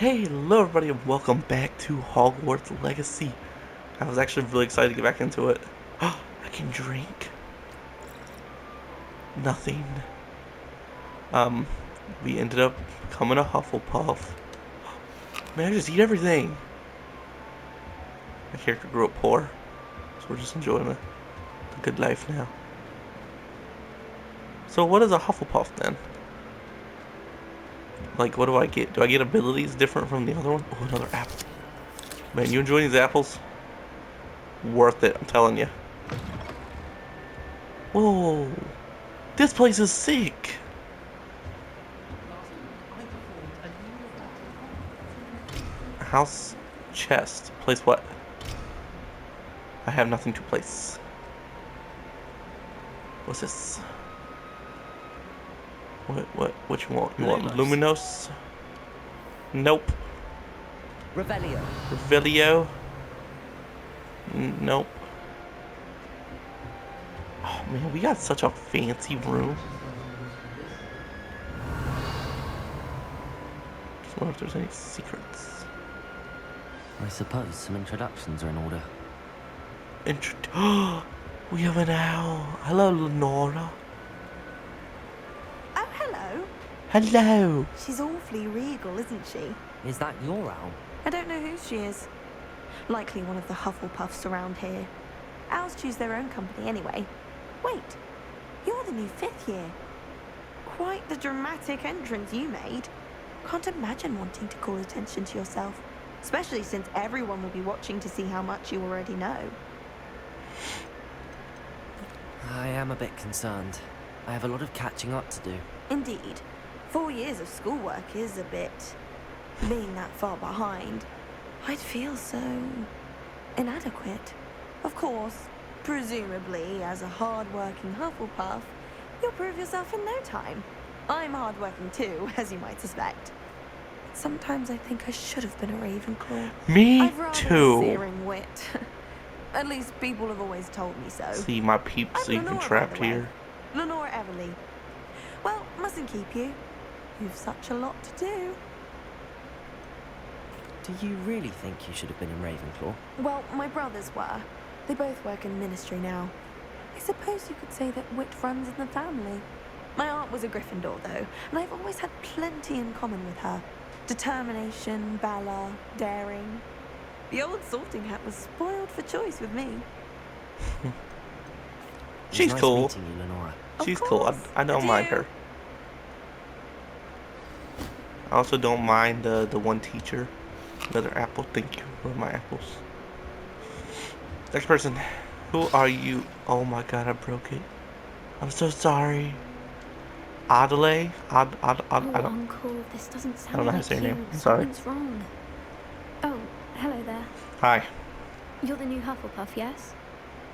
Hey, hello everybody and welcome back to Hogwarts Legacy. I was actually really excited to get back into it. I can drink. Nothing. We ended up becoming a Hufflepuff. Man, I just eat everything. My character grew up poor, so we're just enjoying the good life now. So what is a Hufflepuff then? Like, what do I get? Do I get abilities different from the other one? Oh, another apple. Man, you enjoying these apples? Worth it, I'm telling you. Whoa, this place is sick. House chest. Place what? I have nothing to place. What's this? What you want? You want Luminos? Nope. Revelio. Revelio? Nope. Oh man, we got such a fancy room. Just wonder if there's any secrets. I suppose some introductions are in order. We have an owl. Hello, Lenora. Oh, hello. Hello. She's awfully regal, isn't she? Is that your owl? I don't know who she is. Likely one of the Hufflepuffs around here. Owls choose their own company anyway. Wait, you're the new 5th year. Quite the dramatic entrance you made. Can't imagine wanting to call attention to yourself, especially since everyone will be watching to see how much you already know. I am a bit concerned. I have a lot of catching up to do. Indeed. 4 years of schoolwork is a bit... being that far behind. I'd feel so... inadequate. Of course, presumably, as a hard-working Hufflepuff, you'll prove yourself in no time. I'm hard-working too, as you might suspect. Sometimes I think I should have been a Ravenclaw. Me I've rather too. a searing wit. At least people have always told me so. See my peeps I'm even Lenora, trapped by the way. here. Lenora Everly. Well, mustn't keep you. You've such a lot to do. Do you really think you should have been in Ravenclaw? Well, my brothers were. They both work in ministry now. I suppose you could say that wit runs in the family. My aunt was a Gryffindor, though, and I've always had plenty in common with her. Determination, valor, daring. The old sorting hat was spoiled for choice with me. She's nice cool. meeting you, Lenora. She's Of cool. course. I don't mind her. I also don't mind the one teacher. Another apple. Thank you for my apples. Next person. Who are you? Oh my god, I broke it. I'm so sorry. Adelaide? I don't. Uncle, this doesn't sound I don't know how like to say your you. name. I'm sorry. Something's wrong. Oh, hello there. Hi. You're the new Hufflepuff, yes?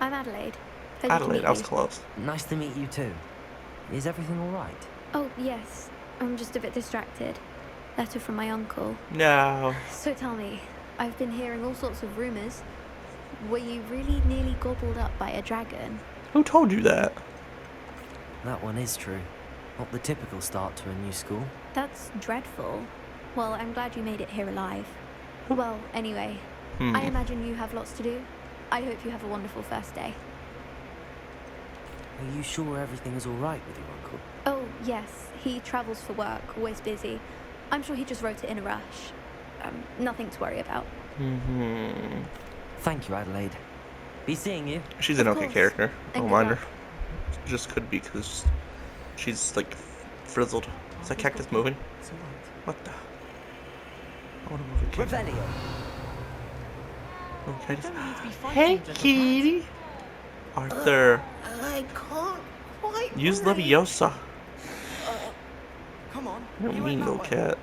I'm Adelaide. Pleasure to Adelaide, meet I was you. close. Nice to meet you too. Is everything all right? Oh, yes. I'm just a bit distracted. Letter from my uncle. No. So tell me, I've been hearing all sorts of rumours. Were you really nearly gobbled up by a dragon? Who told you that? That one is true. Not the typical start to a new school. That's dreadful. Well, I'm glad you made it here alive. Well, anyway, I imagine you have lots to do. I hope you have a wonderful first day. Are you sure everything is all right with your uncle? Oh, yes. He travels for work, always busy. I'm sure he just wrote it in a rush. Nothing to worry about. Thank you, Adelaide. Be seeing you. She's an Of okay course. character. And Don't good mind her. luck. Just could be because she's like frizzled. Is that cactus moving? What the? I want to move a cactus. Revelio. Okay. Hey, kitty. Arthur. I can't quite. Use breathe. Leviosa. Come on. I don't you mean went little that way. cat.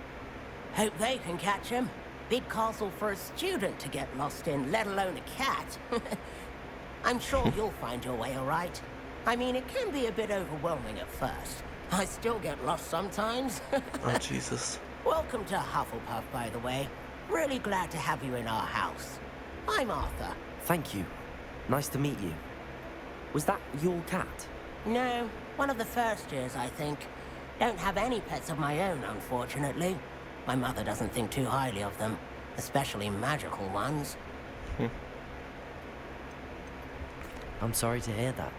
Hope they can catch him. Big castle for a student to get lost in, let alone a cat. I'm sure you'll find your way all right. I mean, it can be a bit overwhelming at first. I still get lost sometimes. Oh, Jesus. Welcome to Hufflepuff, by the way. Really glad to have you in our house. I'm Arthur. Thank you. Nice to meet you. Was that your cat? No, one of the first years, I think. Don't have any pets of my own, unfortunately. My mother doesn't think too highly of them, especially magical ones. I'm sorry to hear that.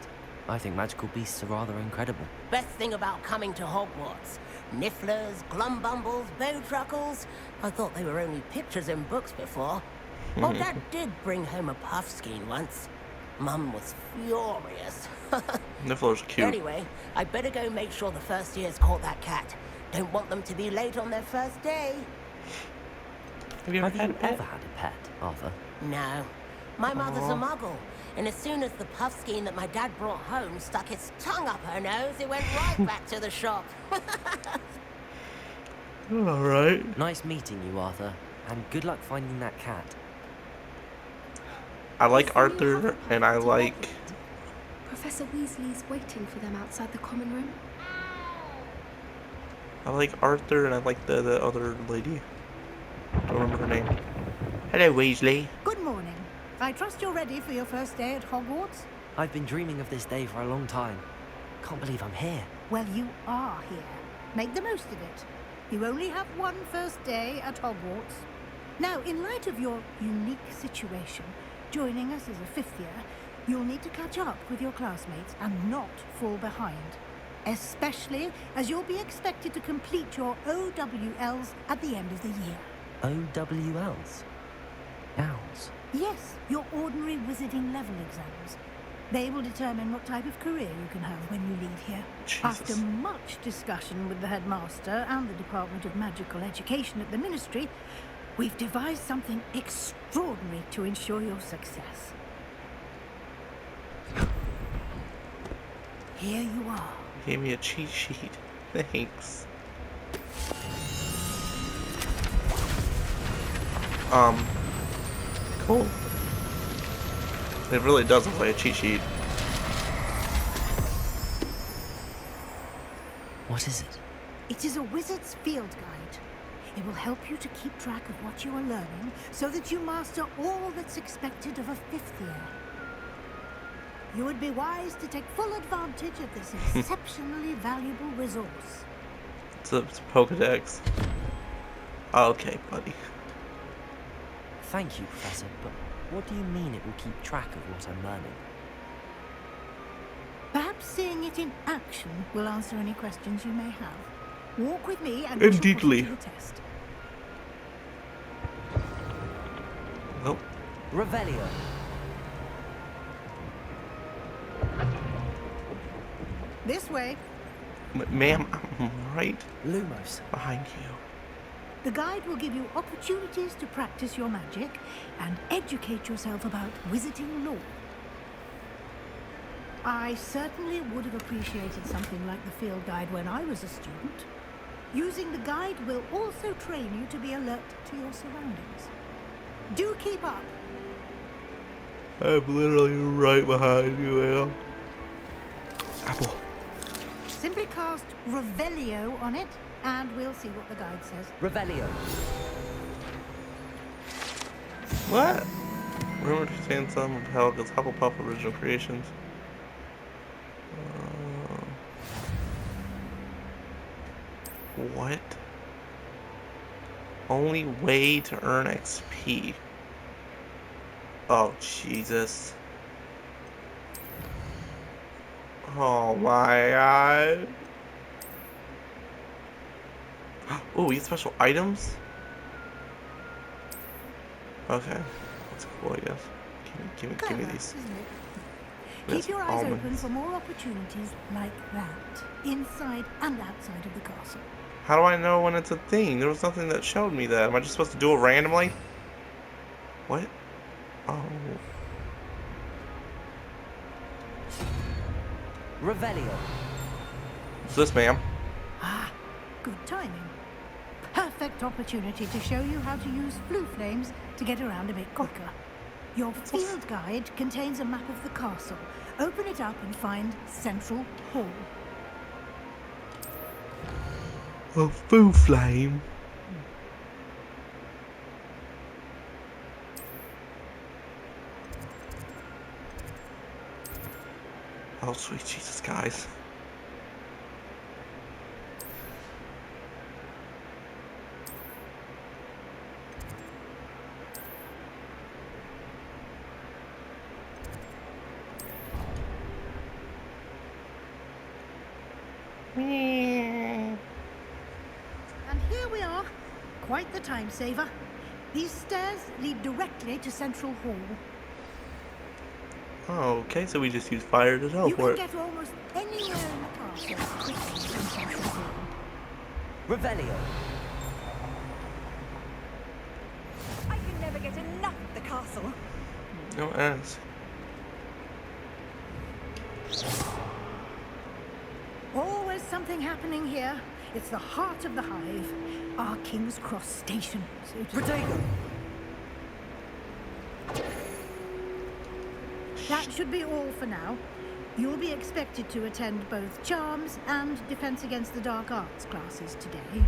I think magical beasts are rather incredible. Best thing about coming to Hogwarts. Nifflers, glumbumbles, bowtruckles. I thought they were only pictures in books before. Oh, Dad did bring home a puffskein once. Mum was furious. Niffler's cute. Anyway, I better go make sure the first years caught that cat. Don't want them to be late on their first day. Have you ever Have had you a pet? ever had a pet, Arthur? No. My mother's a Aw. muggle. And as soon as the puffskein that my dad brought home stuck its tongue up her nose, it went right back to the shop. Alright. Nice meeting you, Arthur. And good luck finding that cat. I like Arthur, and I like... Professor Weasley's waiting for them outside the common room. I like Arthur, and I like the other lady. Don't remember her name. Hello, Weasley. Good morning. I trust you're ready for your first day at Hogwarts? I've been dreaming of this day for a long time. Can't believe I'm here. Well, you are here. Make the most of it. You only have one first day at Hogwarts. Now, in light of your unique situation, joining us as a fifth year, you'll need to catch up with your classmates and not fall behind. Especially as you'll be expected to complete your OWLs at the end of the year. OWLs? Owls? Yes, your ordinary wizarding level exams. They will determine what type of career you can have when you leave here. Jesus. After much discussion with the headmaster and the Department of Magical Education at the Ministry, we've devised something extraordinary to ensure your success. Here you are. Gave me a cheat sheet. Thanks. Cool. It really does look like a cheat sheet. What is it? It is a wizard's field guide. It will help you to keep track of what you are learning so that you master all that's expected of a fifth year. You would be wise to take full advantage of this exceptionally valuable resource. It's a Pokedex. Okay, buddy. Thank you, Professor, but what do you mean it will keep track of what I'm learning? Perhaps seeing it in action will answer any questions you may have. Walk with me and we shall put Indeedly. it to the test. Nope. Revelio. This way. Ma'am, I'm right Lumos. behind you. The guide will give you opportunities to practice your magic and educate yourself about wizarding lore. I certainly would have appreciated something like the field guide when I was a student. Using the guide will also train you to be alert to your surroundings. Do keep up. I'm literally right behind you, ma'am. Apple. Simply cast Revelio on it, and we'll see what the guide says. Revelio. What? Rumor to stand some of Helga's Hufflepuff original creations. What? Only way to earn XP. Oh, Jesus. Oh my god. Oh, we get special items? Okay. That's cool, I guess. Give me Clever, these. isn't it? Yes, Keep your eyes open almonds. for more opportunities like that, inside and outside of the castle. How do I know when it's a thing? There was nothing that showed me that. Am I just supposed to do it randomly? What? Oh. Revelio. What's this, ma'am? Ah, good timing. Perfect opportunity to show you how to use blue flames to get around a bit quicker. Your field guide contains a map of the castle. Open it up and find Central Hall. A foo flame. Oh, sweet Jesus, guys. And here we are. Quite the time saver. These stairs lead directly to Central Hall. Oh, okay, so we just use fire to You can teleport. get almost anywhere in the castle quickly from Central Hall. Revelio. I can never get enough of the castle. No ask. Always something happening here. It's the heart of the hive. Our King's Cross station, so to speak. Protego. That should be all for now. You'll be expected to attend both Charms and Defense Against the Dark Arts classes today.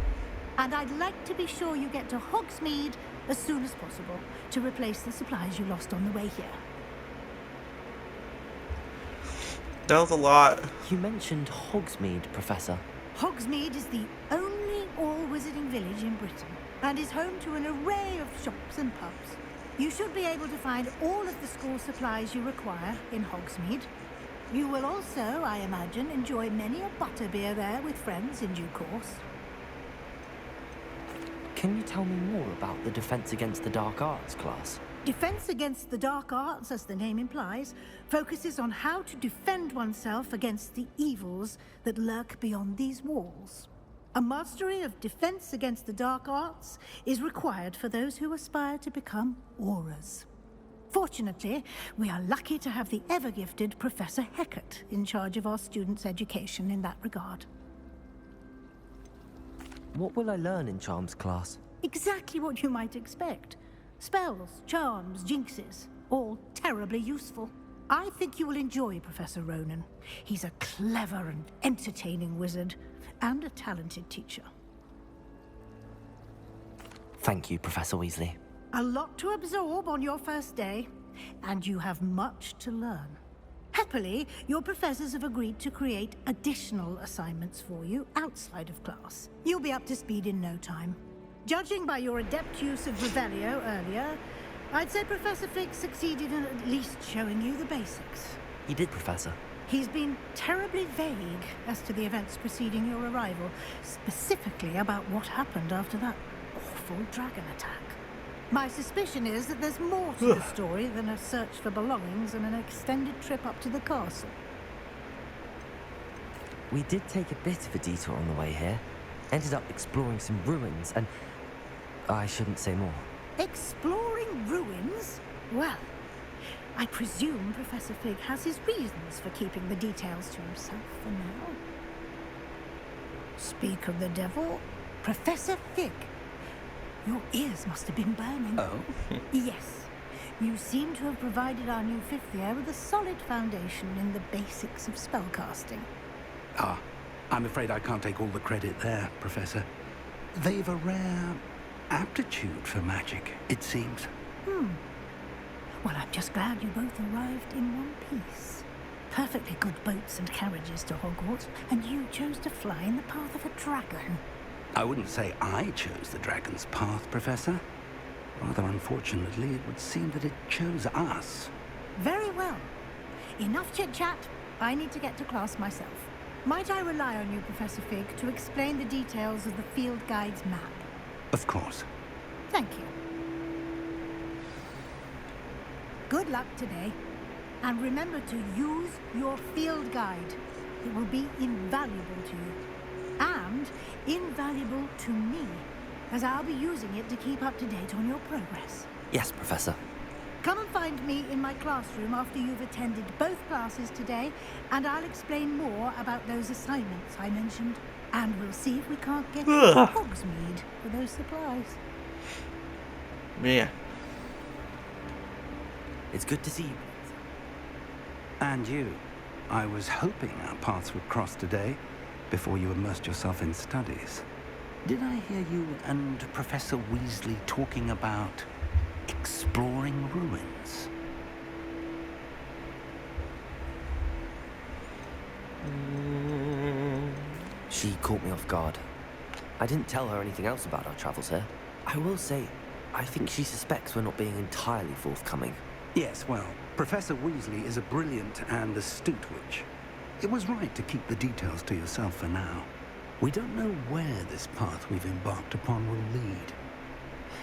And I'd like to be sure you get to Hogsmeade as soon as possible to replace the supplies you lost on the way here. That was a lot. You mentioned Hogsmeade, Professor. Hogsmeade is the only all-wizarding village in Britain and is home to an array of shops and pubs. You should be able to find all of the school supplies you require in Hogsmeade. You will also, I imagine, enjoy many a butterbeer there with friends in due course. Can you tell me more about the Defense Against the Dark Arts class? Defense Against the Dark Arts, as the name implies, focuses on how to defend oneself against the evils that lurk beyond these walls. A mastery of Defense Against the Dark Arts is required for those who aspire to become Aurors. Fortunately, we are lucky to have the ever-gifted Professor Hecat in charge of our students' education in that regard. What will I learn in Charms class? Exactly what you might expect. Spells, charms, jinxes, all terribly useful. I think you will enjoy Professor Ronan. He's a clever and entertaining wizard, and a talented teacher. Thank you, Professor Weasley. A lot to absorb on your first day, and you have much to learn. Happily, your professors have agreed to create additional assignments for you outside of class. You'll be up to speed in no time. Judging by your adept use of Revelio earlier, I'd say Professor Fig succeeded in at least showing you the basics. You did, Professor. He's been terribly vague as to the events preceding your arrival, specifically about what happened after that awful dragon attack. My suspicion is that there's more to the story than a search for belongings and an extended trip up to the castle. We did take a bit of a detour on the way here. Ended up exploring some ruins and... I shouldn't say more. Exploring ruins? Well, I presume Professor Fig has his reasons for keeping the details to himself for now. Speak of the devil, Professor Fig. Your ears must have been burning. Oh? Yes. You seem to have provided our new fifth year with a solid foundation in the basics of spellcasting. Ah, I'm afraid I can't take all the credit there, Professor. They've a rare aptitude for magic, it seems. Well, I'm just glad you both arrived in one piece. Perfectly good boats and carriages to Hogwarts, and you chose to fly in the path of a dragon. I wouldn't say I chose the dragon's path, Professor. Rather unfortunately, it would seem that it chose us. Very well. Enough chit-chat. I need to get to class myself. Might I rely on you, Professor Fig, to explain the details of the field guide's map? Of course. Thank you. Good luck today. And remember to use your field guide. It will be invaluable to you. And invaluable to me, as I'll be using it to keep up to date on your progress. Yes, Professor. Come and find me in my classroom after you've attended both classes today, and I'll explain more about those assignments I mentioned. And we'll see if we can't get to Hogsmeade for those supplies. Yeah. It's good to see you. And you. I was hoping our paths would cross today, before you immersed yourself in studies. Did I hear you and Professor Weasley talking about exploring ruins? She caught me off guard. I didn't tell her anything else about our travels here. I will say, I think she suspects we're not being entirely forthcoming. Yes, well, Professor Weasley is a brilliant and astute witch. It was right to keep the details to yourself for now. We don't know where this path we've embarked upon will lead.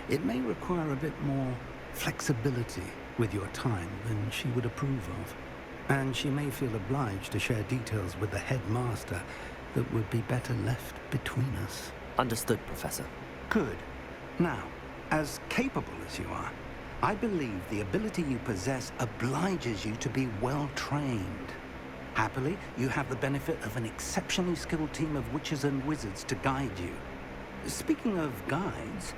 It may require a bit more flexibility with your time than she would approve of. And she may feel obliged to share details with the headmaster that would be better left between us. Understood, Professor. Good. Now, as capable as you are, I believe the ability you possess obliges you to be well trained. Happily, you have the benefit of an exceptionally skilled team of witches and wizards to guide you. Speaking of guides,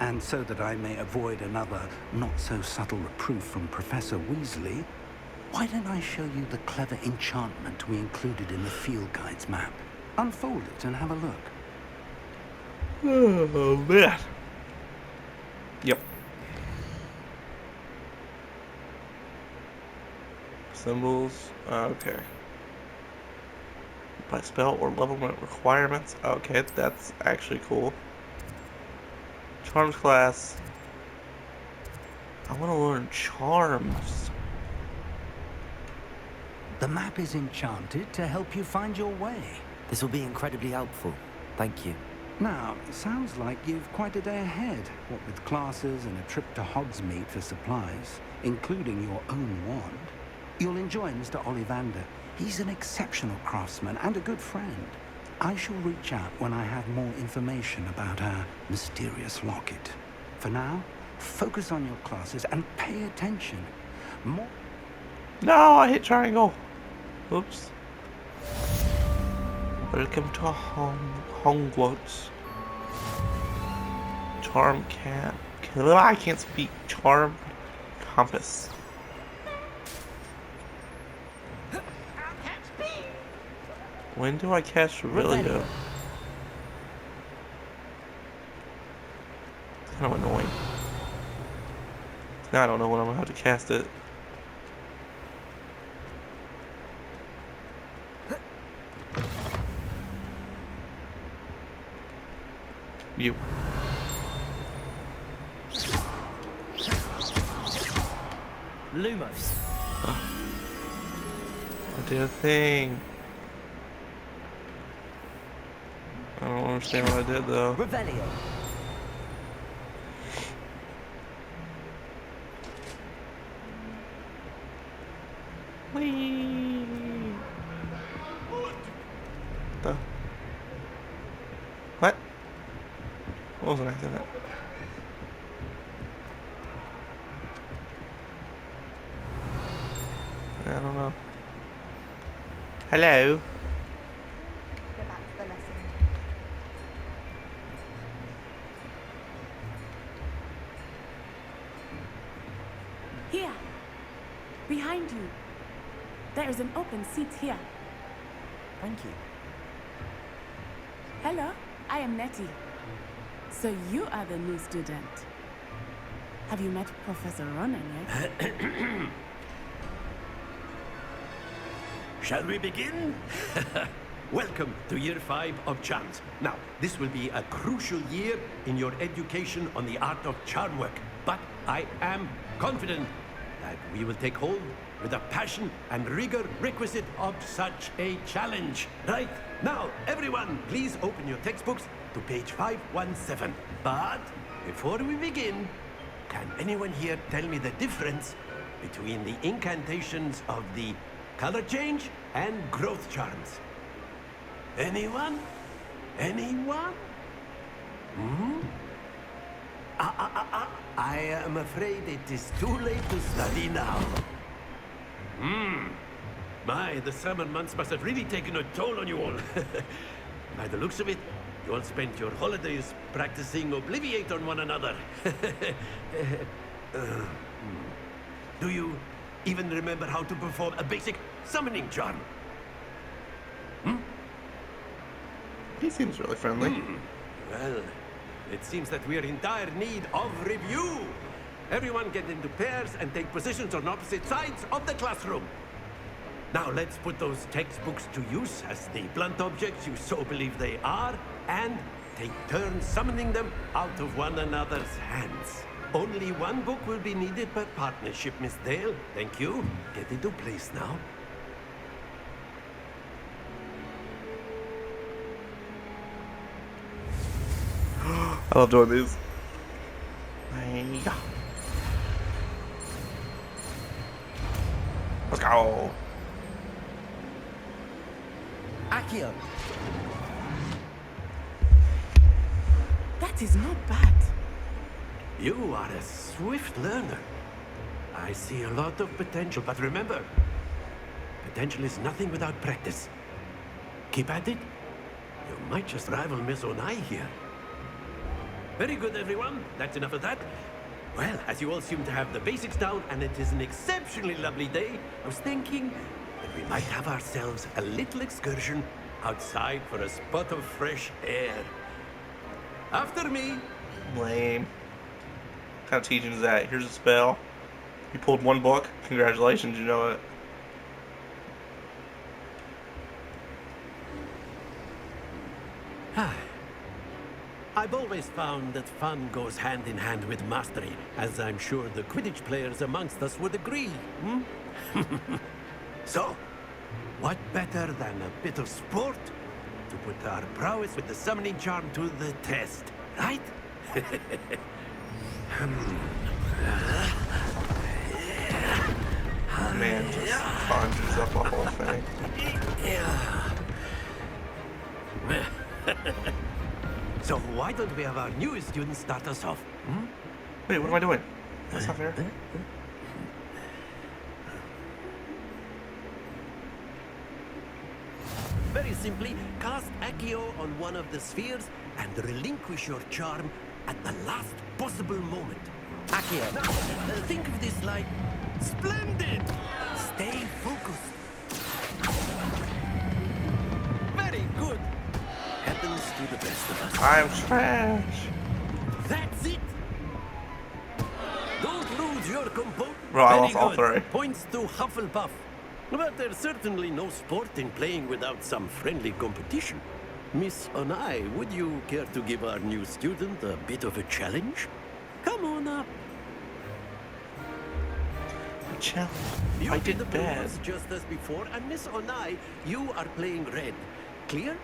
and so that I may avoid another not-so-subtle reproof from Professor Weasley, why don't I show you the clever enchantment we included in the field guide's map? Unfold it and have a look. Oh, man. Yep. Symbols. Okay. By spell or level requirements. Okay, that's actually cool. Charms class. I want to learn charms. The map is enchanted to help you find your way. This will be incredibly helpful. Thank you. Now, it sounds like you've quite a day ahead, what with classes and a trip to Hogsmeade for supplies, including your own wand. You'll enjoy Mr. Ollivander. He's an exceptional craftsman and a good friend. I shall reach out when I have more information about our mysterious locket. For now, focus on your classes and pay attention. More... No, I hit triangle. Oops. Welcome to Hogwarts. Charm cat. I can't speak. Charm compass. When do I cast Revelio? It's kind of annoying. Now I don't know when I'm gonna have to cast it. You. Lumos. I did a thing. I don't understand what I did though. Revelio. Whee! The... What? What was an accident? I don't know. Hello? Go back to the lesson. Here, behind you. There is an open seat here. Thank you. Hello, I am Nettie. So you are the new student. Have you met Professor Ronan yet? Shall we begin? Welcome to Year 5 of Charms. Now, this will be a crucial year in your education on the art of charm work. But I am confident that we will take hold with the passion and rigor requisite of such a challenge. Right, now, everyone, please open your textbooks to page 517. But before we begin, can anyone here tell me the difference between the incantations of the color change and growth charms? Anyone? Anyone? I am afraid it is too late to study now. My, the summer months must have really taken a toll on you all. By the looks of it, you all spent your holidays practicing Obliviate on one another. Do you even remember how to perform a basic summoning charm? He seems really friendly. Well, it seems that we are in dire need of review. Everyone get into pairs and take positions on opposite sides of the classroom. Now let's put those textbooks to use as the blunt objects you so believe they are, and take turns summoning them out of one another's hands. Only one book will be needed per partnership, Miss Dale. Thank you. Get into place now. I love doing these. Yeah. Let's go. Accio! That is not bad. You are a swift learner. I see a lot of potential, but remember, potential is nothing without practice. Keep at it. You might just rival Miss Onai here. Very good, everyone. That's enough of that. Well, as you all seem to have the basics down, and it is an exceptionally lovely day, I was thinking that we might have ourselves a little excursion outside for a spot of fresh air. After me. Lame. What kind of teaching is that? Here's a spell. You pulled one book. Congratulations, you know it. I've always found that fun goes hand in hand with mastery, as I'm sure the Quidditch players amongst us would agree. Hmm? So, what better than a bit of sport to put our prowess with the summoning charm to the test, right? Man, just conjures up a whole thing. So why don't we have our newest student start us off? Hmm? Wait, what am I doing? That's not fair. Very simply, cast Accio on one of the spheres and relinquish your charm at the last possible moment. Accio! Now, think of this like splendid! Stay focused. Very good. Happens to the best of us. I'm trash. That's it. Don't lose your composure. Bro, I Very lost all good. three. Points to Hufflepuff. But there's certainly no sport in playing without some friendly competition. Miss Onai, would you care to give our new student a bit of a challenge? Come on up. Challenge. You I did the did bad. blues just as before, and Miss Onai, you are playing red. Clear?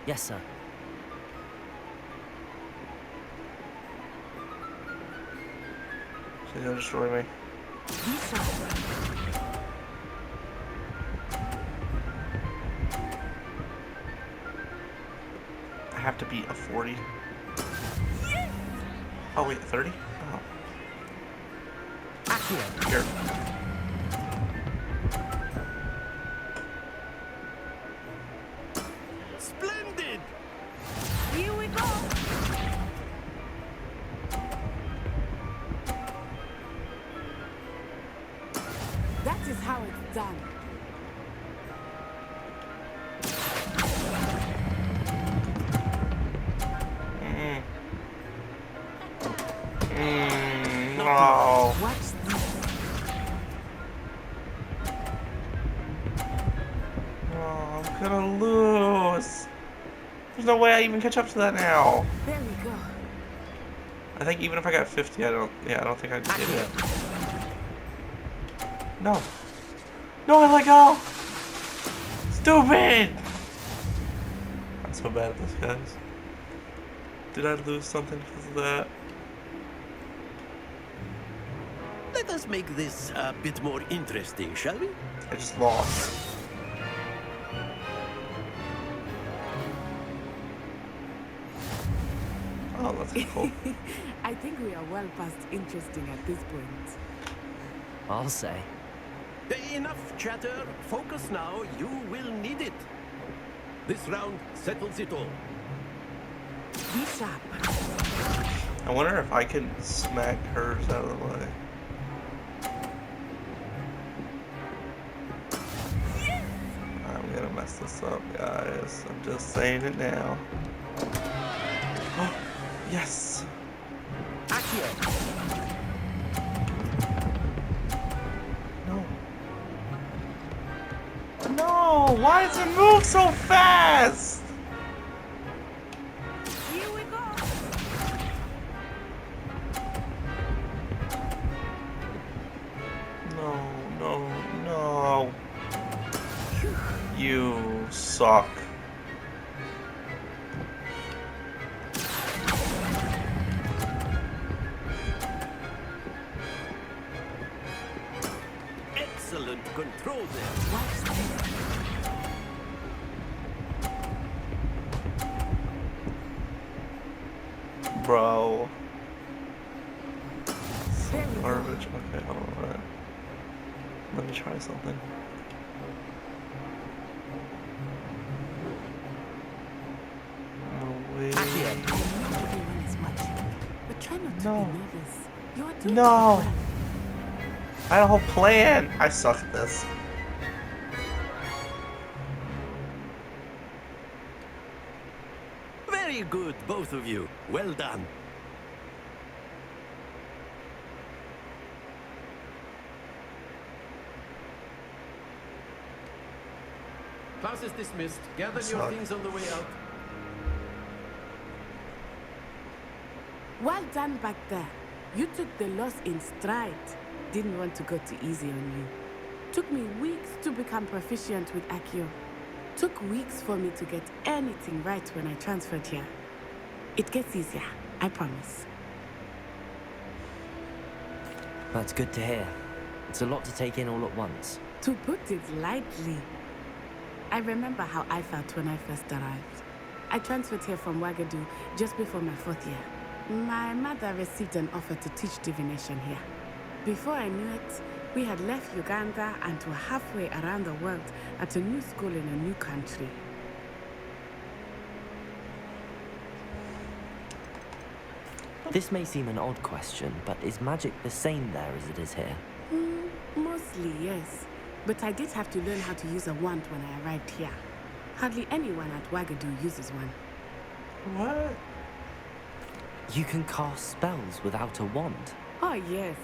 Yes, sir. She's gonna destroy me. I have to beat a 40. Oh wait, 30? Oh. Accio! Here. Splendid! Here we go! That is how it's done. No. Watch this. Oh, I'm gonna lose. There's no way I even catch up to that now. There we go. I think even if I got 50, I don't think I'd get it. No. No, I let go. Stupid. I'm so bad at this, guys. Did I lose something because of that? Let us make this a bit more interesting, shall we? I just lost. Oh, that's cool. I think we are well past interesting at this point. I'll say. Enough chatter. Focus now. You will need it. This round settles it all. Be sharp. I wonder if I can smack hers out of the way. I'm gonna mess this up, guys. I'm just saying it now. Oh, yes! Accio! No. No! Why does it move so fast? Here we go! No, no, no. You suck. excellent control there. Bro. Garbage. Okay, alright. Let me try something. No way. But try not to No. be nervous. You are doing No. well. I had a whole plan. I suck at this. Very good, both of you. Well done. Class is dismissed. Gather your Suck. things on the way out. Well done back there. You took the loss in stride. Didn't want to go too easy on you. Took me weeks to become proficient with Accio. Took weeks for me to get anything right when I transferred here. It gets easier, I promise. That's good to hear. It's a lot to take in all at once. To put it lightly, I remember how I felt when I first arrived. I transferred here from Wagadu just before my 4th year. My mother received an offer to teach divination here. Before I knew it, we had left Uganda and were halfway around the world at a new school in a new country. This may seem an odd question, but is magic the same there as it is here? Mostly, yes. But I did have to learn how to use a wand when I arrived here. Hardly anyone at Wagadu uses one. What? You can cast spells without a wand. Oh, yes.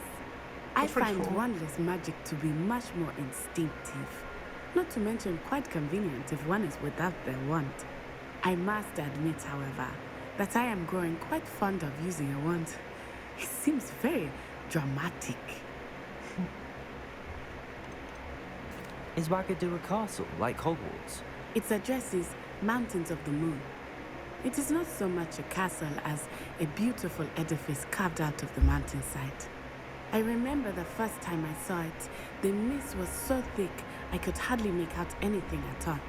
I That's pretty find cool. wandless magic to be much more instinctive. Not to mention quite convenient if one is without their wand. I must admit, however, that I am growing quite fond of using a wand. It seems very dramatic. Is Wagadu a castle, like Hogwarts? Its address is Mountains of the Moon. It is not so much a castle as a beautiful edifice carved out of the mountainside. I remember the first time I saw it, the mist was so thick I could hardly make out anything at all.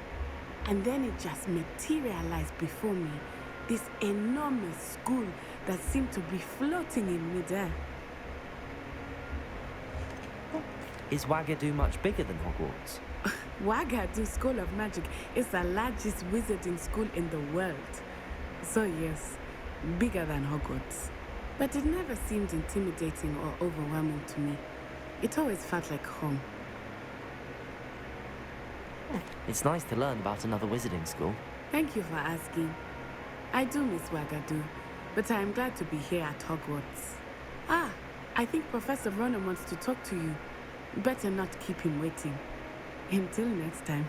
And then it just materialized before me, this enormous school that seemed to be floating in midair. Is Wagadu much bigger than Hogwarts? Wagadu School of Magic is the largest wizarding school in the world. So yes, bigger than Hogwarts. But it never seemed intimidating or overwhelming to me. It always felt like home. It's nice to learn about another wizarding school. Thank you for asking. I do miss Wagadu, but I am glad to be here at Hogwarts. Ah, I think Professor Ronan wants to talk to you. Better not keep him waiting. Until next time.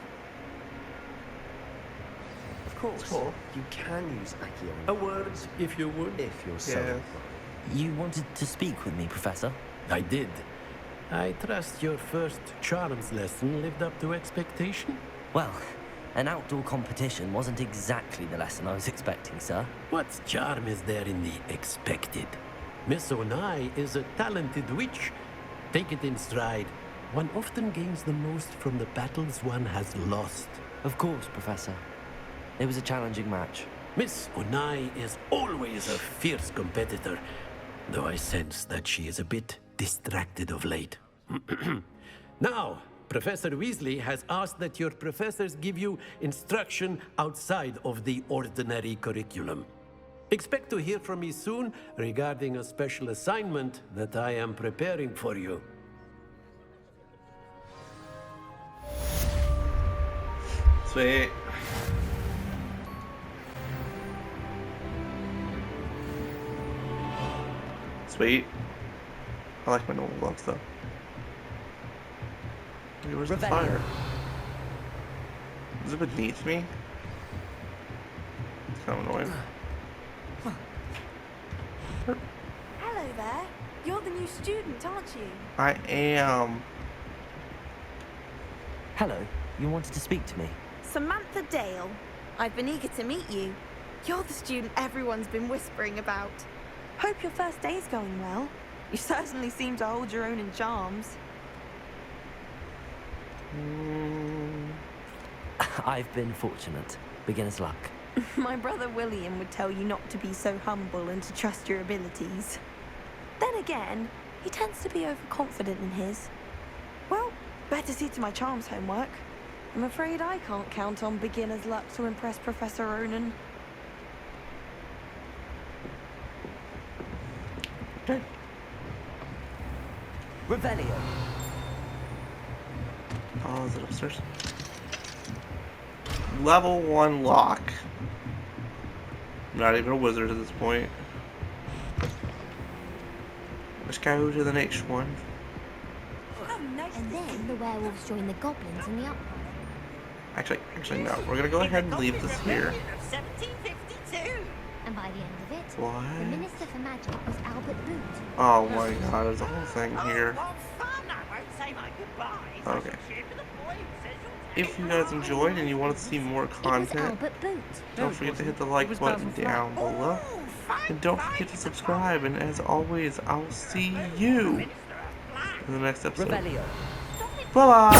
Of course, Cool. you can use Accio A word, if you would. if you're so Yeah. inclined. You wanted to speak with me, Professor? I did. I trust your first charms lesson lived up to expectation. Well, an outdoor competition wasn't exactly the lesson I was expecting, sir. What charm is there in the expected? Miss Onai is a talented witch. Take it in stride. One often gains the most from the battles one has lost. Of course, Professor. It was a challenging match. Miss Onai is always a fierce competitor, though I sense that she is a bit distracted of late. Now, Professor Weasley has asked that your professors give you instruction outside of the ordinary curriculum. Expect to hear from me soon regarding a special assignment that I am preparing for you. Sweet. Sweet. I like my normal gloves though. Wait, where's that fire? Is it beneath me? It's kind of annoying. Hello there. You're the new student, aren't you? I am. Hello, you wanted to speak to me? Samantha Dale. I've been eager to meet you. You're the student everyone's been whispering about. Hope your first day's going well. You certainly seem to hold your own in charms. I've been fortunate. Beginner's luck. My brother William would tell you not to be so humble and to trust your abilities. Then again, he tends to be overconfident in his. Well, better see to my charms homework. I'm afraid I can't count on beginner's luck to impress Professor Ronan. Okay. Revelio. Oh, is it upstairs? Level 1 lock. I'm not even a wizard at this point. Let's go to the next one. And then the werewolves join the goblins in the uprising. Actually, no. We're gonna go ahead and leave this here. And by the end of it, What? the Minister for Magic was Albert Boot. Oh my god, there's a whole thing here. Okay. If you guys enjoyed and you want to see more content, don't forget to hit the like button down below. And don't forget to subscribe. And as always, I'll see you in the next episode. Bye-bye!